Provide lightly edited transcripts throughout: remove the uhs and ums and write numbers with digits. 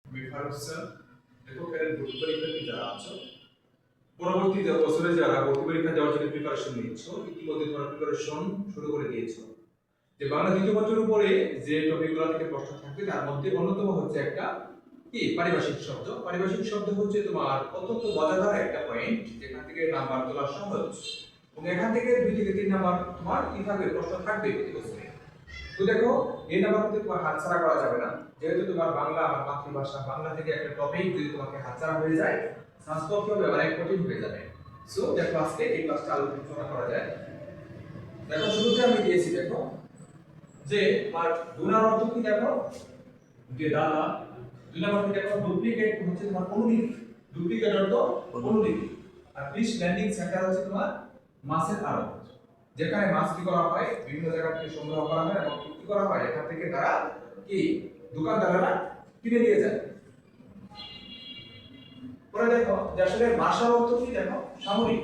আমি ফারুক স্যার। দেখো এর ভর্তি পরীক্ষার্থী যারা আছো, পরবর্তী যে বছরে যারা ভর্তি পরীক্ষা দেওয়ার জন্য প্রিপারেশন নিচ্ছ, ইতিমধ্যে তোমরা প্রিপারেশন শুরু করে দিয়েছো। যে বাংলা দ্বিতীয় পত্রের উপরে যে টপিকগুলো থেকে প্রশ্ন থাকবে তার মধ্যে অন্যতম হচ্ছে একটা কি পারিভাষিক শব্দ। পারিভাষিক শব্দ হচ্ছে তোমার অত্যন্ত মজাদার একটা পয়েন্ট, যেখান থেকে নাম্বার তোলা সহজ, এবং এখান থেকে 2 থেকে 3 নাম্বার তোমার কি থাকবে, প্রশ্ন থাকবে প্রতি বছরে। তো দেখো, এই নাম্বার কিন্তু তোমার হাতছাড়া করা যাবে না, যেহেতু তোমার বাংলা আমার মাতৃভাষা, বাংলা থেকে একটা টপিক যদি তোমাকে হাতছাড়া হয়ে যায়, সাবস্ক্রাইব হবে অনেক কঠিন হয়ে যাবে। সো দেখো আজকে এই ক্লাসটা আলোচনা করা যায়। দেখো শুরুতে আমি দিয়েছি, দেখো যে আর ডোনার অর্থ কি, দেখো যে দাদা। 2 নাম্বার কি, দেখো ডুপ্লিকেট হচ্ছে তোমার অনুলিপি, ডুপ্লিকেট অর্থ অনুলিপি। আর ফিশ ল্যান্ডিং সেন্টার হচ্ছে তোমার মাছের আড়ত, যেখানে মাছ কি করা হয়, বিভিন্ন জায়গা থেকে সংগ্রহ করা হয় এবং বিক্রি করা হয়, এখান থেকে তারা কি দোকানদাররা কিনে নিয়ে যায়। পরে দেখো যে আসলে ভাষার অর্থ কি, দেখো সামরিক।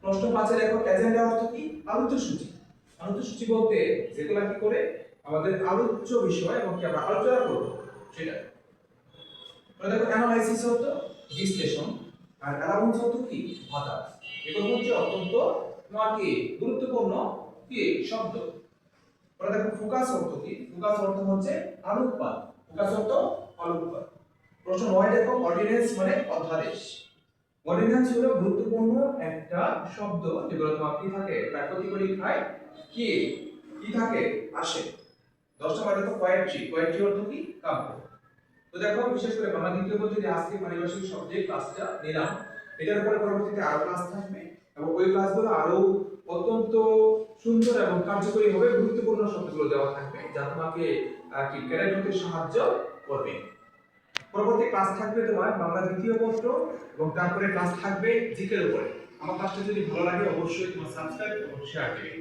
প্রশ্ন 5 দেখো এজেন্ডা অর্থ কি, আলোচ্য সূচি। আলোচ্য সূচি বলতে যেগুলা কি করে আমাদের আলোচ্য বিষয় এবং কি আমরা আলোচনা করব সেটা। পরে দেখো অ্যানালাইসিস অর্থ বিশ্লেষণ, আর অ্যালাউন্স অর্থ কি, ভাতা। এগুলো হচ্ছে অত্যন্ত তোমার কি গুরুত্বপূর্ণ কি শব্দ। পরে দেখো ফোকাস অর্থ কি, ফোকাস অর্থ হচ্ছে আলোকপাত, ফোকাস অর্থ আলোকপাত। প্রশ্ন 9 দেখো অর্ডিন্যান্স মানে অধ্যাদেশ। অর্ডিন্যান্স হলো গুরুত্বপূর্ণ একটা শব্দ, যেগুলো তোমার কি থাকে প্রাকৃতিক পরীক্ষায় কি কি থাকে আসে। 10 নম্বর দেখো পোয়েট্রি, পোয়েট্রি অর্থ কি, কাব্য। তো দেখো বিশেষ করে বাংলা দ্বিতীয় পত্রে যে আজকে পারিভাষিক শব্দের ক্লাসটা নিলাম, এটার উপরে পরবর্তীতে আরো ক্লাস থাকবে, এবং ওই ক্লাসগুলো আরো অত্যন্ত সুন্দর এবং কার্যকরী হবে, গুরুত্বপূর্ণ শব্দগুলো দেওয়া থাকবে যা তোমাকে কি ক্যাডেট হতে সাহায্য করবে। পরবর্তী ক্লাস থাকবে তোমার বাংলা দ্বিতীয় পত্র, এবং তারপরে ক্লাস থাকবে জিকের উপরে। আমার ক্লাসটা যদি ভালো লাগে অবশ্যই তোমার সাবস্ক্রাইব এবং শেয়ার দিবে।